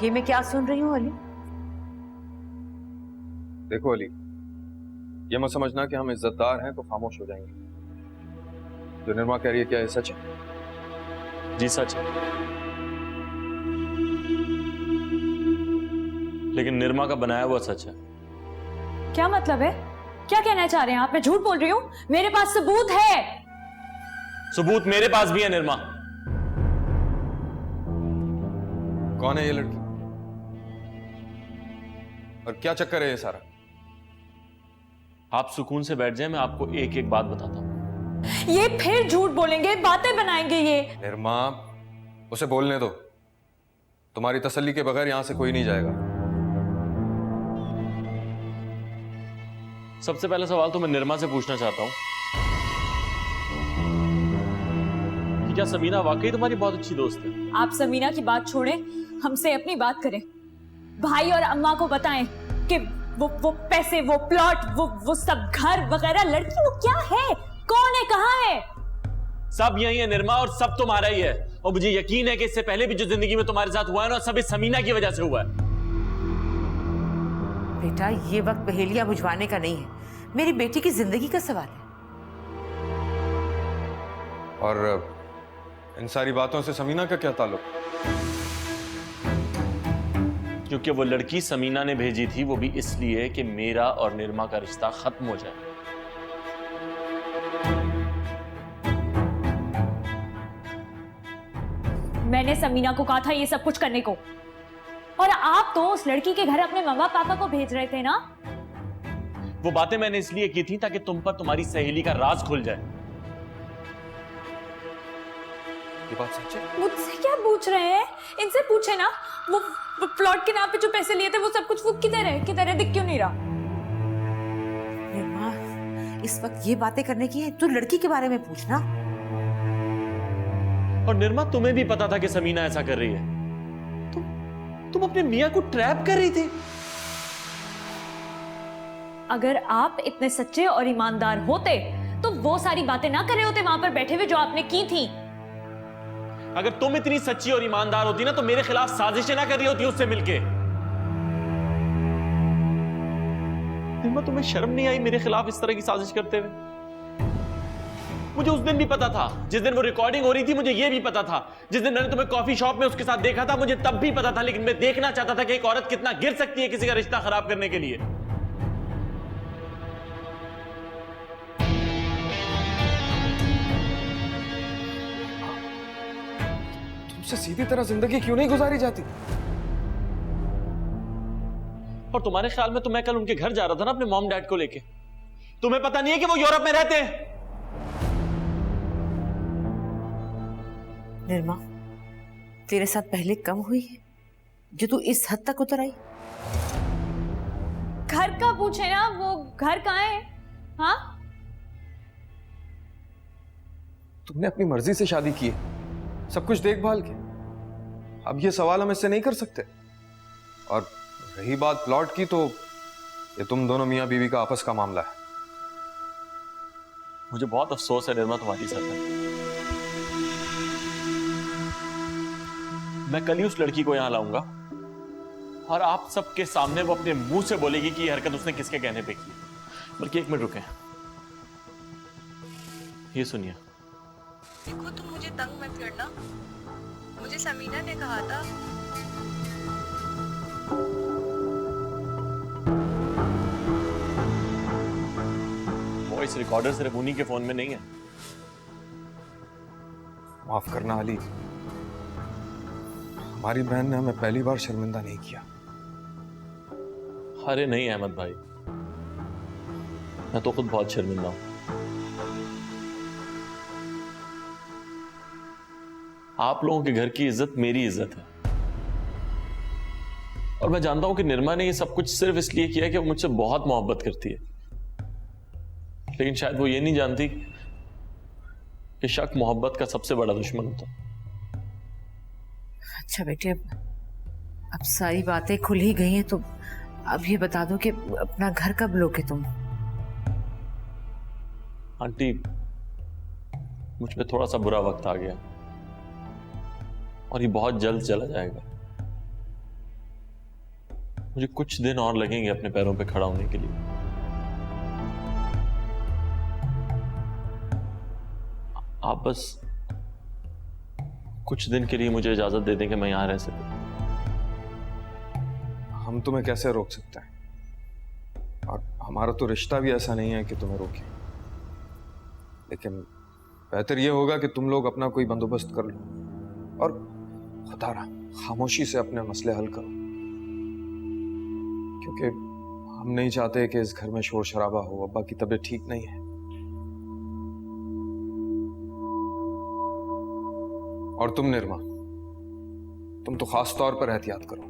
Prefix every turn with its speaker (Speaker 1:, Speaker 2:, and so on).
Speaker 1: ये मैं क्या सुन रही हूँ अली?
Speaker 2: देखो अली, ये मत समझना कि हम इज्जतदार हैं तो खामोश हो जाएंगे। जो निर्मा कह रही है क्या ये सच है?
Speaker 3: जी सच है, लेकिन निर्मा का बनाया हुआ सच है।
Speaker 4: क्या मतलब है? क्या कहना चाह रहे हैं आप? मैं झूठ बोल रही हूँ? मेरे पास सबूत है।
Speaker 3: सबूत मेरे पास भी है निर्मा।
Speaker 2: कौन है ये लड़की और क्या चक्कर है ये सारा?
Speaker 3: आप सुकून से बैठ जाएं, मैं आपको एक एक बात बताता हूं।
Speaker 4: ये फिर झूठ बोलेंगे, बातें बनाएंगे ये।
Speaker 2: निर्मा, उसे बोलने दो। तुम्हारी तसल्ली के बगैर यहां से कोई नहीं जाएगा।
Speaker 3: सबसे पहला सवाल तो मैं निर्मा से पूछना चाहता हूं कि क्या समीना वाकई तुम्हारी बहुत अच्छी दोस्त है?
Speaker 4: आप समीना की बात छोड़ें, हमसे अपनी बात करें। भाई और अम्मा को बताएं कि वो पैसे, वो प्लॉट, वो सब घर वगैरह, लड़की वो क्या है, कौन है, कहाँ है?
Speaker 3: सब यही है निर्मा, और सब तुम्हारा ही है। और मुझे यकीन है कि इससे पहले भी जो जिंदगी में तुम्हारे साथ हुआ है ना, सब इस समीना की वजह से हुआ है।
Speaker 1: बेटा, ये वक्त पहेलियां बुझवाने का नहीं है, मेरी बेटी की जिंदगी का सवाल है।
Speaker 2: और इन सारी बातों से समीना का क्या ताल्लुक?
Speaker 3: क्योंकि वो लड़की समीना ने भेजी थी, वो भी इसलिए कि मेरा और निर्मा का रिश्ता खत्म हो जाए।
Speaker 4: मैंने समीना को कहा था ये सब कुछ करने को, और आप तो उस लड़की के घर अपने मम्मा पापा को भेज रहे थे ना?
Speaker 3: वो बातें मैंने इसलिए की थी ताकि तुम पर तुम्हारी सहेली का राज खुल जाए।
Speaker 2: ये बात सच है?
Speaker 4: मुझसे क्या पूछ रहे हैं? इनसे पूछे ना। वो प्लॉट के नाम पे जो पैसे लिए थे वो सब कुछ वो किधर है दिख क्यों नहीं रहा?
Speaker 1: निर्मा, इस वक्त ये बातें करने की है, तू लड़की के बारे में पूछना।
Speaker 3: और निर्मा, तुम्हें भी पता था कि समीना ऐसा कर रही है। तुम अपने मियां को ट्रैप कर रही थी।
Speaker 4: अगर आप इतने सच्चे और ईमानदार होते तो वो सारी बातें ना कर रहे होते वहां पर बैठे हुए जो आपने की थी।
Speaker 3: अगर तुम इतनी सच्ची और ईमानदार होती ना, तो मेरे खिलाफ साजिशें ना कर रही होती उससे मिलके। निर्मा, तुम्हें शर्म नहीं आई मेरे खिलाफ इस तरह की साजिश करते हुए? मुझे उस दिन भी पता था, जिस दिन वो रिकॉर्डिंग हो रही थी, मुझे ये भी पता था। जिस दिन मैंने तुम्हें कॉफी शॉप में उसके साथ देखा था, मुझे तब भी पता था। लेकिन मैं देखना चाहता था कि एक औरत कितना गिर सकती है किसी का रिश्ता खराब करने के लिए।
Speaker 2: तुमसे सीधी तरह जिंदगी क्यों नहीं गुजारी जाती?
Speaker 3: और तुम्हारे ख्याल में तो मैं कल उनके घर जा रहा था ना अपने मॉम डैड को लेके। तुम्हें पता नहीं है कि वो यूरोप में रहते हैं?
Speaker 1: निर्मा, तेरे साथ पहले कम हुई है जो तू इस हद तक उतर आई?
Speaker 4: घर का पूछे ना, वो घर कहाँ है? हाँ,
Speaker 2: तुमने अपनी मर्जी से शादी की है, सब कुछ देखभाल के। अब ये सवाल हम इससे नहीं कर सकते। और रही बात प्लॉट की, तो ये तुम दोनों मियां बीवी का आपस का मामला है।
Speaker 3: मुझे बहुत अफसोस है निर्मा तुम्हारी साथ। मैं कल ही उस लड़की को यहां लाऊंगा और आप सबके सामने वो अपने मुंह से बोलेगी कि ये हरकत उसने किसके कहने पे की। बल्कि एक मिनट रुकें, ये सुनिए।
Speaker 5: देखो, तुम मुझे तंग मत करना। मुझे समीना ने कहा था।
Speaker 3: वॉइस रिकॉर्डर सिर्फ उन्हीं के फोन में नहीं है।
Speaker 2: माफ करना अली, हमारी बहन ने हमें पहली बार शर्मिंदा नहीं किया।
Speaker 3: अरे नहीं अहमद भाई, मैं तो खुद बहुत शर्मिंदा हूं। आप लोगों के घर की इज्जत मेरी इज्जत है, और मैं जानता हूं कि निर्मा ने ये सब कुछ सिर्फ इसलिए किया कि वो मुझसे बहुत मोहब्बत करती है। लेकिन शायद वो ये नहीं जानती कि शक मोहब्बत का सबसे बड़ा दुश्मन होता है।
Speaker 1: अच्छा बेटे, अब सारी बातें खुल ही गई हैं, तो अब ये बता दो कि अपना घर कब लोगे तुम?
Speaker 3: आंटी, मुझ पे थोड़ा सा बुरा वक्त आ गया और ये बहुत जल्द चला जाएगा। मुझे कुछ दिन और लगेंगे अपने पैरों पे खड़ा होने के लिए। आप बस कुछ दिन के लिए मुझे इजाजत दे दें कि मैं यहां रह सकूं।
Speaker 2: हम तुम्हें कैसे रोक सकते हैं, और हमारा तो रिश्ता भी ऐसा नहीं है कि तुम्हें रोके। लेकिन बेहतर यह होगा कि तुम लोग अपना कोई बंदोबस्त कर लो और खुदा रहा खामोशी से अपने मसले हल करो, क्योंकि हम नहीं चाहते कि इस घर में शोर शराबा हो। अब्बा की तबीयत ठीक नहीं है, और तुम निर्मा, तुम तो खास तौर पर एहतियात करो।